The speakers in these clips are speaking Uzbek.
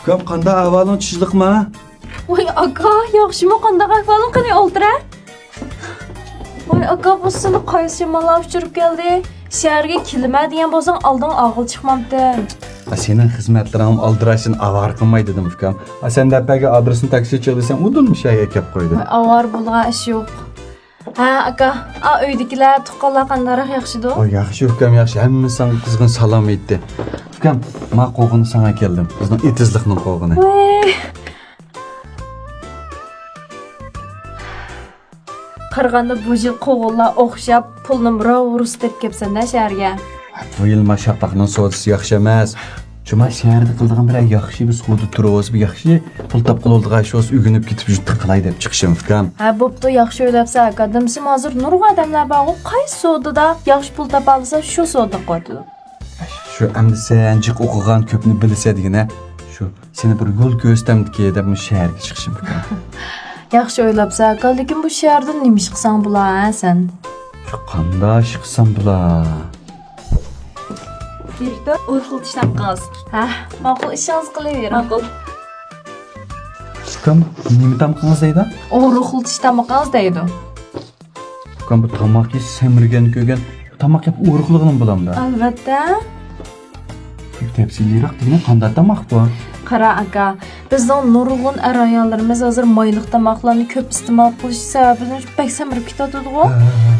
Ukam qanday ahvoling tishliqmi? Voy aka, yaxshimi qanday ahvoling qani o'ltira? Voy aka, bu seni qaysi malab uchirib keldi? Shaharga kelma degan bo'lsang, oldin og'il chiqmabdi. Sening xizmatlaring oldirashini avar qilmay dedim ukam. Sen dapaga adresini taksi chiqdisang, udulmi shaga kelib qo'ydi. Avar bo'lgan ish yo'q. Ha aka, uydagilar tuqqanlar qanday yaxshidir? Voy yaxshi ukam, yaxshi. Hammasi senga qizg'in salom aytdi. Ukam, men qo'g'ini sana keldim. Bizning etizlikning qo'g'ini. Qarg'anda bu yil qo'g'inlar o'xshab pulni murus deb kelsan-da shaharga. Bu yil mashaqning savdosi yaxshi emas. Chuma shaharda qildigan bir yaxshi bir savdo turi o'zi bir yaxshi pul topqil oldigan shu uyg'unib ketib yurtdi qilay deb chiqishim ukam. Ha, bo'pti, yaxshi o'ylabsan aka. Dimsim hozir nurg'un odamlar bor. Qaysi savdoda yaxshi pul topa olsa, shu savdo qiladi. Shu endi sen jiq o'qigan ko'pni bilsadigina, shu seni bir yo'l ko'rstamdiki deb bu shaharga chiqishim ukam. Yaxshi o'ylabsan aka, lekin bu shaharda nima ish qilsang bo'lar, sen? Shu qanday ish qilsam bo'lar? Direktor, o'rxil tishdan qaz. Ha, ma'qul ishingiz qilavering. Ma'qul. Ukam, nima tamqingiz deydi? O'rxil tishdan qaz deydi. Ukam, bu tamoqni semirgan ko'rgan, tamoq yeb o'rxilligini bilamda. Albatta. Tepsiliroq degan qanday tamoq bu? Qara aka, bizning nurg'un ayollarimiz hozir moyliq tomoqlarni ko'p iste'mol qilish sababidan pek samirib ketadi-ku.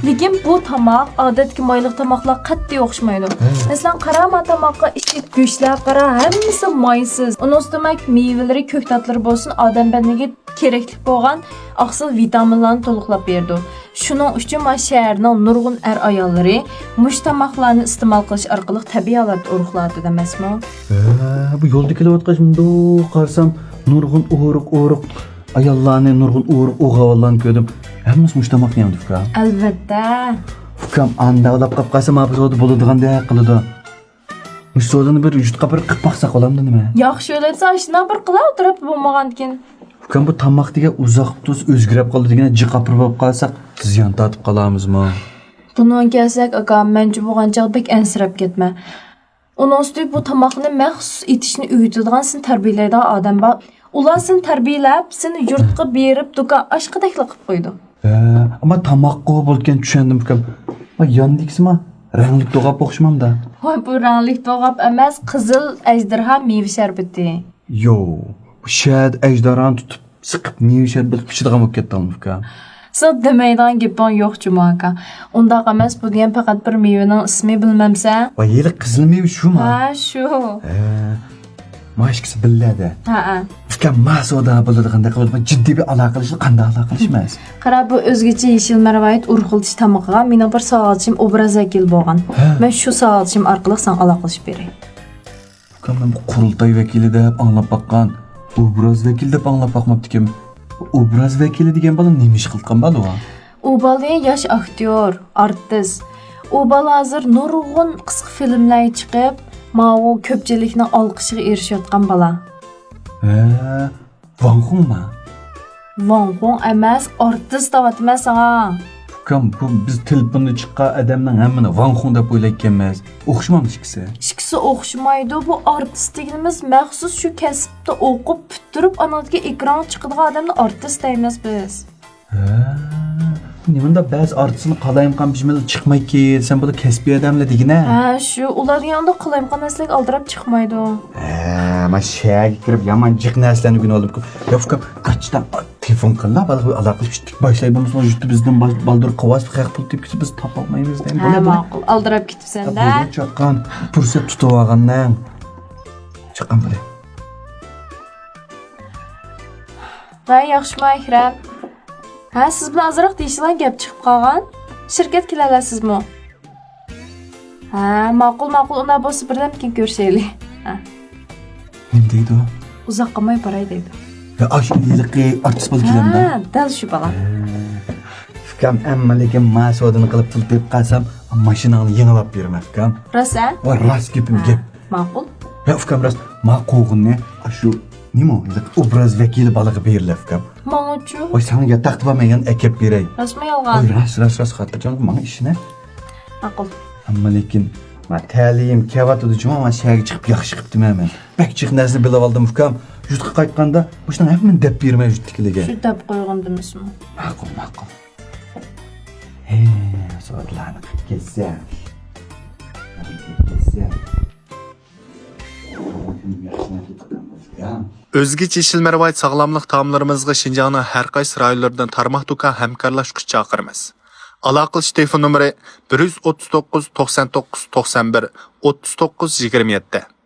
Lekin bu tomoq odatdagi moyliq tomoqlar qat'iy o'xshamaydi. Masalan, qarama tomoqqa ichki go'shtlar qara, hammasi moysiz. Uning ustiga mevalari, ko'ktatlari bo'lsin, odam badaniga kerakli bo'lgan oqsil vitaminlarni to'liqlab berdi. Shuning uchun ma shaharning nurg'un ayollari mush tomoqlarni iste'mol qilish orqali tabiiy holatda urug'ladi emasmi? Bu yo'lda kelayotgan bundoq qarsam nurg'un o'riq ayollarni nurg'un o'g'avallarni ko'rdim. Hammasi mush tomoqni yemdi ukam. Albatta. Ukam anda olib qolib qolsa ma biz o'da bo'ladigandek qiladi. Mush sodani bir vujudga bir qilib baqsa qolamdi nima? Yaxshi o'ylaysan, shundan bir qila o'tirib bo'lmagankin. Ukam bu tomoqdiga uzoq tuz o'zgarib qoldi degan jiqapir bo'lib qolsak, ziyon tortib qolamizmi? Bundan kelsak, aka, menchi bo'lgancha bek ansirab ketma. Uning ustiga bu tomoqni maxsus etishni uyutadigan, seni tarbiyalaydigan odam bor. Ular seni tarbiyalab, seni yurtga berib, do'kon oshqidakli qilib qo'ydi. Ammo tomoqqa bo'lgan tushundim ukam. Yondiksimi? Rangli to'g'ab o'xshamamda. Voy, bu rangli to'g'ab emas, qizil ajdarha meva sharbati. Yo, bu shad ajdarani tutib, siqib meva sharbati pishirgan bo'lib ketdim ukam. Siz demaydigan gaping yo'q Juma aka. Undaq emas, bu degan faqat bir mevaning ismi bilmamsan. Va yeri qizil meva shumi? Ha, shu. Mashkisi billadi. Ha. Ukam masoda bo'ladigan qilib jiddiy bir aloqalish, qanday aloqalashmaymiz? Qara, bu o'zgacha yeshil marvayit urxiltish tomoqqa meni bir sog'alchim obraz vakil bo'lgan. Men shu sog'alchim orqali sen aloqalashib beray. Ukam men bu qurultoy vakili deb anglab baqqan, obraz vakil deb anglab baqmabdi-kim. Obraz vakili degan bola nima ish qilgan bola u? U bola yosh aktyor, artist. U bola hozir nurg'un qisqa filmlar chiqib, ma'u ko'pchilikning olqishiga erishayotgan bola. Wang Hongmi? Wang Hong emas, artist deyapman sana. Ukam, bu biz telefonda chiqqan odamning hammani Wang Hong deb o'ylayotganmiz. O'xshamamiz ikkisi. Ikkisi o'xshamaydi. Bu artistligimiz maxsus shu kasbda o'qib bitirib, anadagi ekran chiqadigan odamni artist deymiz biz. Nimanda ba'zi artistni qalayimqan bijmada chiqmayki, sen bu kasbiy odamlar degina. Ha, shu ular yanında qalayimqan narsalar aldirab chiqmaydi. Men shaga kirib yomon jiq narsalarni gün olib, yo'q, qachdan telefon qilib, aloqalashib boshlaydi bo'lmasa, yurtda bizdan baldur qavas qaq pul tepkisi biz topa olmaymiz deyman. Ha, ma'qul. Aldirab ketibsan-da. Bu chaqqan fursat tutib olgandan. Chaqqan bo'la. Va yaxshimi Akram? Ha, siz bilan azroq deyishlan gap chiqib qolgan. Shirkat kelalasizmi? Ha, ma'qul, unda bo'lsa birdan keyin ko'rishaylik. Ha. Nima deydi u? Uzoq qolmay boray deydi. Ya ashiliqi artist bo'lib kelamda. Ha, dal shu bola. Ukam, ammo lekin masodini qilib pul deb qasam, mashinani yengilab berma ukam. Rosa? Va rost gapim gap. Ma'qul. Ya ukam rost, ma qo'g'inni shu nima obraz vakili balaga berilib ukam. Ma'nochu. Voy senga taqib olmagan akab beray. Rasmi yolg'on. Voy ras xotirjon menga ishini. Ma'qul. Ammo lekin ma ta'lim kavatudi juma ma shaharga chiqib yaxshi qilibdiman men. Bak chiq narsa bilib oldim ukam. Yurtqa qaytqanda bularning hammasini deb bermay yurtdikiga. Shu deb qo'ygan demismi? Ma'qul. So'zlarni kelsa. Özgeç işilme rivayet sağlamlık taamlarımızga Şinjan'ın her qaysi rayonlardan tarmoq do'kon hamkorlashishga chaqiramiz. Aloqalash telefon nomeri 139 99 91 39 27.